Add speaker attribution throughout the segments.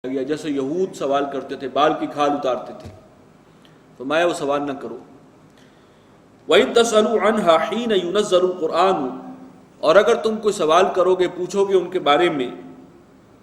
Speaker 1: گیا، جیسے یہود سوال کرتے تھے، بال کی کھال اتارتے تھے، فرمایا وہ سوال نہ کرو۔ وَإِن تَسْأَلُوا عَنْهَا حِينَ يُنَزَّلُ الْقُرْآنُ، اور اگر تم کوئی سوال کرو گے، پوچھو گے ان کے بارے میں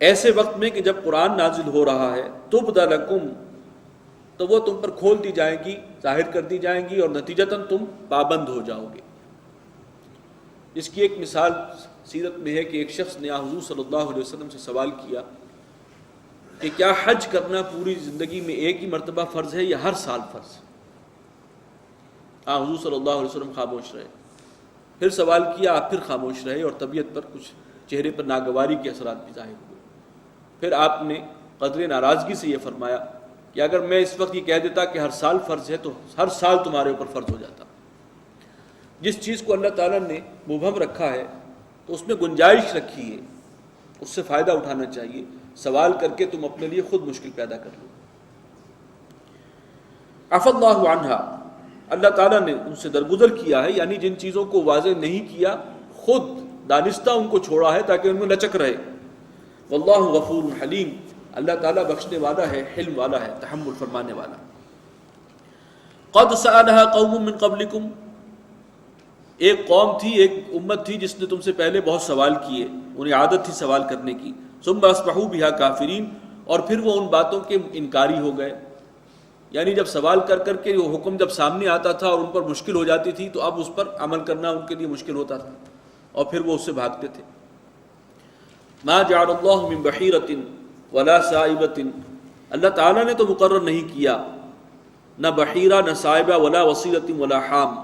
Speaker 1: ایسے وقت میں کہ جب قرآن نازل ہو رہا ہے، تُبْدَ لَكُمْ، تو وہ تم پر کھول دی جائیں گی، ظاہر کر دی جائیں گی، اور نتیجتاً تم پابند ہو جاؤ گے۔ اس کی ایک مثال سیرت میں ہے کہ ایک شخص نے حضور صلی اللہ علیہ وسلم سے سوال کیا کہ کیا حج کرنا پوری زندگی میں ایک ہی مرتبہ فرض ہے یا ہر سال فرض؟ حضور صلی اللہ علیہ وسلم خاموش رہے، پھر سوال کیا، آپ پھر خاموش رہے، اور طبیعت پر کچھ چہرے پر ناگواری کے اثرات بھی ظاہر ہوئے۔ پھر آپ نے قدر ناراضگی سے یہ فرمایا کہ اگر میں اس وقت یہ کہہ دیتا کہ ہر سال فرض ہے تو ہر سال تمہارے اوپر فرض ہو جاتا۔ جس چیز کو اللہ تعالیٰ نے مبہم رکھا ہے تو اس میں گنجائش رکھی ہے، اس سے فائدہ اٹھانا چاہیے، سوال کر کے تم اپنے لیے خود مشکل پیدا کر لو۔ عفا اللہ عنہا، اللہ تعالیٰ نے ان سے درگزر کیا ہے، یعنی جن چیزوں کو واضح نہیں کیا خود دانستہ ان کو چھوڑا ہے تاکہ ان میں لچک رہے۔ واللہ غفور حلیم، اللہ تعالیٰ بخشنے والا ہے، حلم والا ہے، تحمل فرمانے والا۔ قد سألها قوم من قبلکم، ایک قوم تھی، ایک امت تھی جس نے تم سے پہلے بہت سوال کیے، انہیں عادت تھی سوال کرنے کی۔ ثم اصبحوا بها کافرین، اور پھر وہ ان باتوں کے انکاری ہو گئے، یعنی جب سوال کر کر کے وہ حکم جب سامنے آتا تھا اور ان پر مشکل ہو جاتی تھی تو اب اس پر عمل کرنا ان کے لیے مشکل ہوتا تھا، اور پھر وہ اس سے بھاگتے تھے۔ ما جعل اللہ من بحیرۃ ولا صائبۃ، اللہ تعالیٰ نے تو مقرر نہیں کیا نہ بحیرہ، نہ صائبہ، ولا وصیلۃ ولا حام،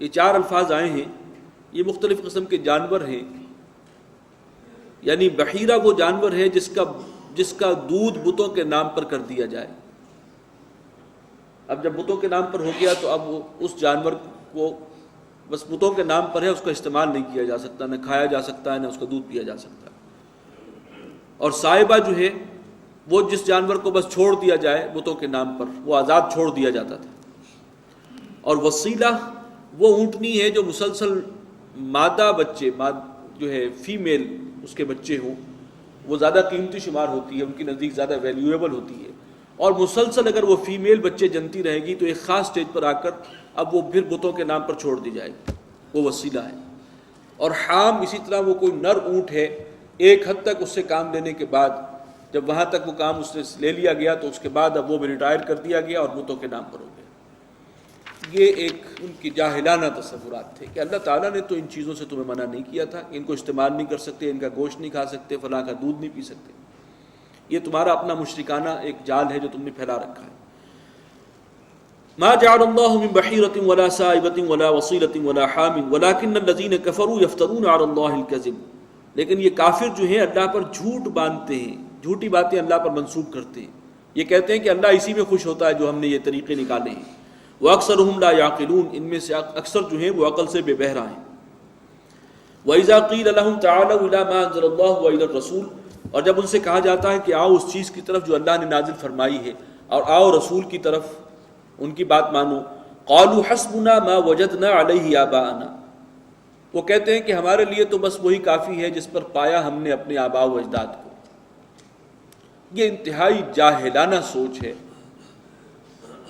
Speaker 1: یہ چار الفاظ آئے ہیں، یہ مختلف قسم کے جانور ہیں۔ یعنی بحیرہ وہ جانور ہے جس کا دودھ بتوں کے نام پر کر دیا جائے۔ اب جب بتوں کے نام پر ہو گیا تو اب وہ اس جانور کو بس بتوں کے نام پر ہے، اس کا استعمال نہیں کیا جا سکتا، نہ کھایا جا سکتا ہے، نہ اس کا دودھ پیا جا سکتا۔ اور صائبہ جو ہے وہ جس جانور کو بس چھوڑ دیا جائے بتوں کے نام پر، وہ آزاد چھوڑ دیا جاتا تھا۔ اور وسیلہ وہ اونٹنی ہے جو مسلسل مادہ بچے جو ہے فیمیل اس کے بچے ہوں، وہ زیادہ قیمتی شمار ہوتی ہے، ان کی نزدیک زیادہ ویلیویبل ہوتی ہے، اور مسلسل اگر وہ فیمیل بچے جنتی رہے گی تو ایک خاص سٹیج پر آ کر اب وہ پھر بتوں کے نام پر چھوڑ دی جائے گی، وہ وسیلہ ہے۔ اور حام اسی طرح وہ کوئی نر اونٹ ہے، ایک حد تک اس سے کام لینے کے بعد جب وہاں تک وہ کام اس نے لے لیا گیا تو اس کے بعد اب وہ بھی ریٹائر کر دیا گیا اور بتوں کے نام پر ہو گیا۔ یہ ایک ان کی جاہلانہ تصورات تھے کہ اللہ تعالیٰ نے تو ان چیزوں سے تمہیں منع نہیں کیا تھا، ان کو استعمال نہیں کر سکتے، ان کا گوشت نہیں کھا سکتے، فلاں کا دودھ نہیں پی سکتے۔ یہ تمہارا اپنا مشرکانہ ایک جال ہے جو تم نے پھیلا رکھا ہے۔ ما جعل اللہ من بحیرۃ ولا صائبۃ ولا وصیلۃ ولا حام ولکن الذین کفروا یفترون علی اللہ الکذب، لیکن یہ کافر جو ہیں اللہ پر جھوٹ باندھتے ہیں، جھوٹی باتیں اللہ پر منسوب کرتے ہیں، یہ کہتے ہیں کہ اللہ اسی میں خوش ہوتا ہے جو ہم نے یہ طریقے نکالے ہیں۔ وَأَكْثَرُهُمْ لَا يَعْقِلُونَ، ان میں سے اکثر جو ہیں وہ عقل سے بے بہرہ ہیں۔ وَإِذَا قِيلَ لَهُمْ تَعَالَوْا إِلَىٰ مَا أَنزَلَ اللَّهُ وَإِلَى الرَّسُولِ، اور جب ان سے کہا جاتا ہے کہ آؤ اس چیز کی طرف جو اللہ نے نازل فرمائی ہے، اور آؤ رسول کی طرف، ان کی بات مانو، قَالُوا حَسْبُنَا مَا وَجَدْنَا عَلَيْهِ آبَاءَنَا، وہ کہتے ہیں کہ ہمارے لیے تو بس وہی کافی ہے جس پر پایا ہم نے اپنے آباء و اجداد کو۔ یہ انتہائی جاہلانہ سوچ ہے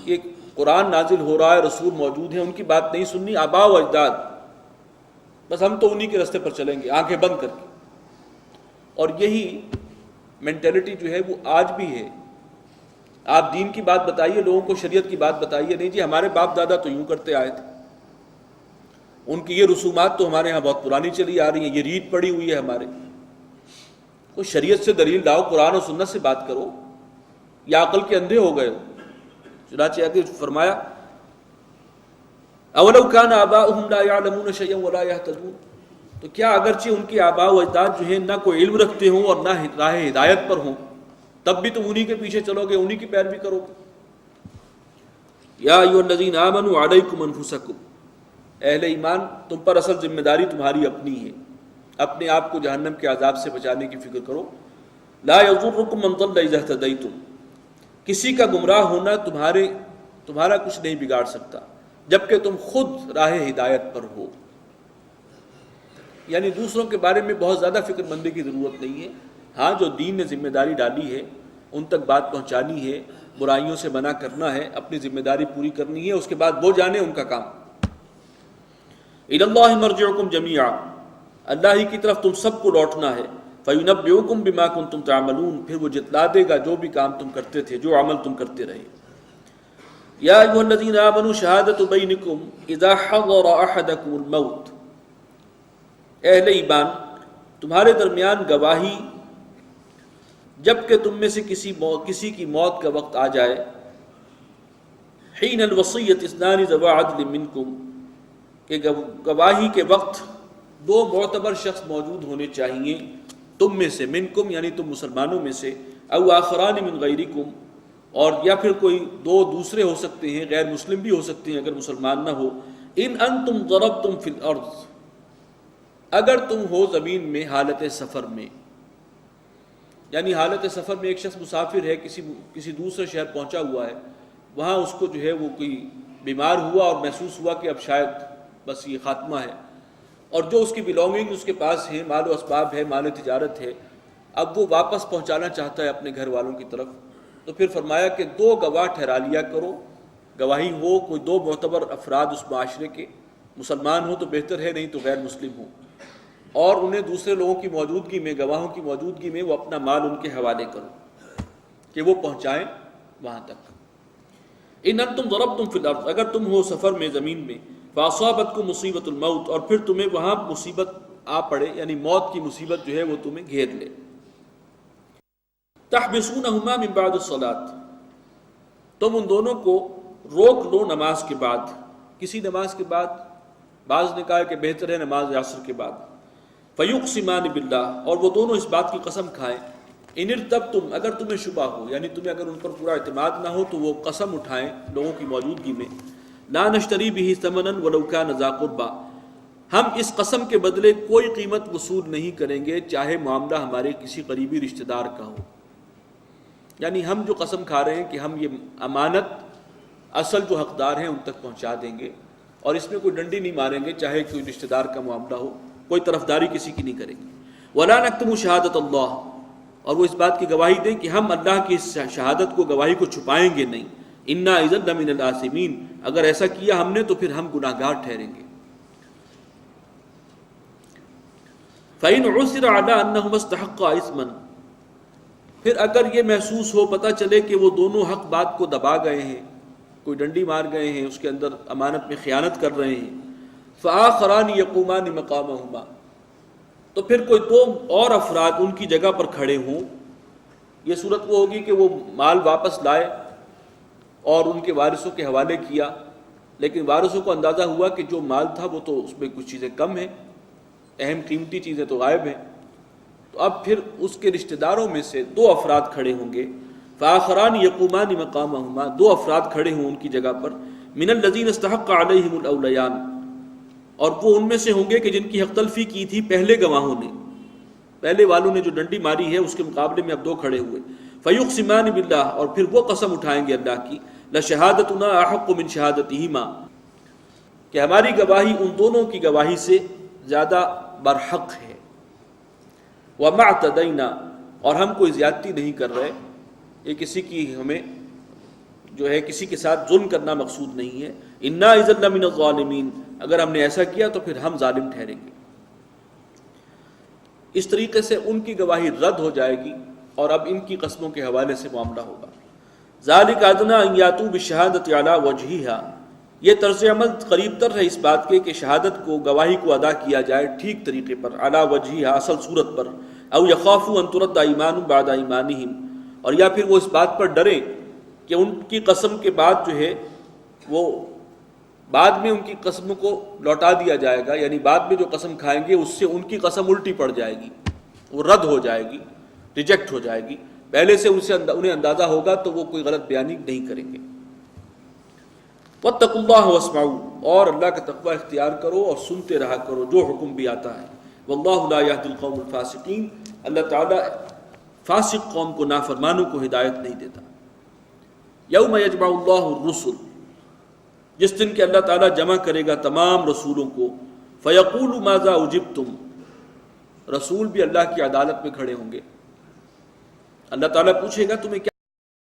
Speaker 1: کہ قرآن نازل ہو رہا ہے، رسول موجود ہیں، ان کی بات نہیں سننی، آباء و اجداد بس ہم تو انہی کے راستے پر چلیں گے آنکھیں بند کر کے۔ اور یہی مینٹلٹی جو ہے وہ آج بھی ہے۔ آپ دین کی بات بتائیے، لوگوں کو شریعت کی بات بتائیے، نہیں جی ہمارے باپ دادا تو یوں کرتے آئے تھے، ان کی یہ رسومات تو ہمارے ہاں بہت پرانی چلی آ رہی ہیں، یہ ریت پڑی ہوئی ہے ہمارے۔ کوئی شریعت سے دلیل لاؤ، قرآن و سنت سے بات کرو، یا عقل کے اندھے ہو گئے ہو؟ چنانچہ آگے فرمایا اولو کان آباؤہم لا یعلمون شیئا ولا یہتدون، تو کیا اگرچہ ان کے آباء و اجداد جو ہیں نہ کوئی علم رکھتے ہوں اور نہ راہ ہدایت پر ہوں، تب بھی تم انہی کے پیچھے چلو گے، انہی کی پیروی کرو گے۔ یا ایھا الذین آمنوا علیکم انفسکم، اہل ایمان تم پر اصل ذمہ داری تمہاری اپنی ہے، اپنے آپ کو جہنم کے عذاب سے بچانے کی فکر کرو۔ لا یضرکم من ضل اذا اہتدیتم، کسی کا گمراہ ہونا تمہارا کچھ نہیں بگاڑ سکتا جبکہ تم خود راہ ہدایت پر ہو۔ یعنی دوسروں کے بارے میں بہت زیادہ فکر مندی کی ضرورت نہیں ہے، ہاں جو دین نے ذمہ داری ڈالی ہے ان تک بات پہنچانی ہے، برائیوں سے منع کرنا ہے، اپنی ذمہ داری پوری کرنی ہے، اس کے بعد وہ جانے ان کا کام۔ الی اللہ مرجعکم جمیعا، اللہ ہی کی طرف تم سب کو لوٹنا ہے، فینبئکم بما کنتم تعملون، پھر وہ جتلا دے گا جو بھی کام تم کرتے تھے، جو عمل تم کرتے رہے۔ یا ایھا الذین آمنوا شہادۃ بینکم اذا حضر احدکم الموت، اہل ایمان تمہارے درمیان گواہی جب کہ تم میں سے کسی کی موت کا وقت آ جائے، حین الوصیۃ اثنان ذوا عدل منکم، کہ گواہی کے وقت دو معتبر شخص موجود ہونے چاہیے تم میں سے، منکم یعنی تم مسلمانوں میں سے، او آخران من غیرکم، اور یا پھر کوئی دو دوسرے ہو سکتے ہیں، غیر مسلم بھی ہو سکتے ہیں اگر مسلمان نہ ہو، ان انتم ضربتم فی الارض، اگر تم ہو زمین میں حالت سفر میں، یعنی حالت سفر میں ایک شخص مسافر ہے، کسی دوسرے شہر پہنچا ہوا ہے، وہاں اس کو جو ہے وہ کوئی بیمار ہوا اور محسوس ہوا کہ اب شاید بس یہ خاتمہ ہے، اور جو اس کی بلونگنگ اس کے پاس ہیں، مال و اسباب ہے، مال تجارت ہے، اب وہ واپس پہنچانا چاہتا ہے اپنے گھر والوں کی طرف، تو پھر فرمایا کہ دو گواہ ٹھہرا لیا کرو، گواہی ہو کوئی دو معتبر افراد اس معاشرے کے، مسلمان ہو تو بہتر ہے، نہیں تو غیر مسلم ہو، اور انہیں دوسرے لوگوں کی موجودگی میں، گواہوں کی موجودگی میں وہ اپنا مال ان کے حوالے کرو کہ وہ پہنچائیں وہاں تک۔ ان انتم ضربتم فی الارض، اگر تم ہو سفر میں، زمین میں، فاصابتکم مصیبۃ الموت، اور پھر تمہیں وہاں مصیبت آ پڑے، یعنی موت کی مصیبت جو ہے وہ تمہیں گھیر لے، تحبسونہما من بعد الصلاۃ، تم ان دونوں کو روک لو نماز کے بعد، کسی نماز کے بعد، بعض نے کہا کہ بہتر ہے نماز عصر کے بعد، فیقسمان باللہ، اور وہ دونوں اس بات کی قسم کھائیں، ان ارتبتم، اگر تمہیں شبہ ہو، یعنی تمہیں اگر ان پر پورا اعتماد نہ ہو تو وہ قسم اٹھائیں لوگوں کی موجودگی میں، لا نشتری بہ ثمنا ولو کان ذا قربى، ہم اس قسم کے بدلے کوئی قیمت وصول نہیں کریں گے چاہے معاملہ ہمارے کسی قریبی رشتہ دار کا ہو، یعنی ہم جو قسم کھا رہے ہیں کہ ہم یہ امانت اصل جو حقدار ہیں ان تک پہنچا دیں گے، اور اس میں کوئی ڈنڈی نہیں ماریں گے چاہے کوئی رشتہ دار کا معاملہ ہو، کوئی طرفداری کسی کی نہیں کریں گے، ولا نکتم شہادت اللہ، اور وہ اس بات کی گواہی دیں کہ ہم اللہ کی اس شہادت کو، گواہی کو چھپائیں گے نہیں، انا اذا لمن الآثمین، اگر ایسا کیا ہم نے تو پھر ہم گناہگار ٹھہریں گے۔ فإن عثر على أنهما استحقا إثما، پھر اگر یہ محسوس ہو، پتہ چلے کہ وہ دونوں حق بات کو دبا گئے ہیں، کوئی ڈنڈی مار گئے ہیں، اس کے اندر امانت میں خیانت کر رہے ہیں، فآخران یقومان مقامہما، تو پھر کوئی دو اور افراد ان کی جگہ پر کھڑے ہوں، یہ صورت وہ ہوگی کہ وہ مال واپس لائے اور ان کے وارثوں کے حوالے کیا، لیکن وارثوں کو اندازہ ہوا کہ جو مال تھا وہ تو اس میں کچھ چیزیں کم ہیں، اہم قیمتی چیزیں تو غائب ہیں، تو اب پھر اس کے رشتہ داروں میں سے دو افراد کھڑے ہوں گے، فآخران یقومان مقامہما، دو افراد کھڑے ہوں ان کی جگہ پر، من الذین استحق علیہم الاولیان، اور وہ ان میں سے ہوں گے کہ جن کی حق تلفی کی تھی پہلے گواہوں نے، پہلے والوں نے جو ڈنڈی ماری ہے اس کے مقابلے میں اب دو کھڑے ہوئے، فیقسمان باللہ، اور پھر وہ قسم اٹھائیں گے اللہ کی، لشہادتنا احق من شہادتہما، کہ ہماری گواہی ان دونوں کی گواہی سے زیادہ برحق ہے، وما اعتدینا، اور ہم کوئی زیادتی نہیں کر رہے، یہ کسی کی ہمیں جو ہے کسی کے ساتھ ظلم کرنا مقصود نہیں ہے، انا اذا لمن الظالمین، اگر ہم نے ایسا کیا تو پھر ہم ظالم ٹھہریں گے۔ اس طریقے سے ان کی گواہی رد ہو جائے گی اور اب ان کی قسموں کے حوالے سے معاملہ ہوگا۔ ذالک ادنیٰ ان یاتوا بالشہادۃ علی وجہہا، یہ طرز عمل قریب تر ہے اس بات کے کہ شہادت کو، گواہی کو ادا کیا جائے ٹھیک طریقے پر، علی وجہہا، اصل صورت پر، او یخافوا ان ترد ایمان بعد ایمانہم، اور یا پھر وہ اس بات پر ڈریں کہ ان کی قسم کے بعد جو ہے وہ بعد میں ان کی قسموں کو لوٹا دیا جائے گا، یعنی بعد میں جو قسم کھائیں گے اس سے ان کی قسم الٹی پڑ جائے گی، وہ رد ہو جائے گی، ریجیکٹ ہو جائے گی، پہلے سے انہیں اندازہ ہوگا تو وہ کوئی غلط بیانی نہیں کریں گے۔ واتقوا اللہ واسمعوا، اور اللہ کا تقوی اختیار کرو اور سنتے رہا کرو جو حکم بھی آتا ہے، واللہ لا یہدی القوم الفاسقین، اللہ تعالیٰ فاسق قوم کو، نافرمانوں کو ہدایت نہیں دیتا۔ یوم یجمع اللہ الرسل، جس دن کہ اللہ تعالیٰ جمع کرے گا تمام رسولوں کو، فیقول ماذا اجبتم، رسول بھی اللہ کی عدالت میں کھڑے ہوں گے، اللہ تعالیٰ پوچھے گا تمہیں کیا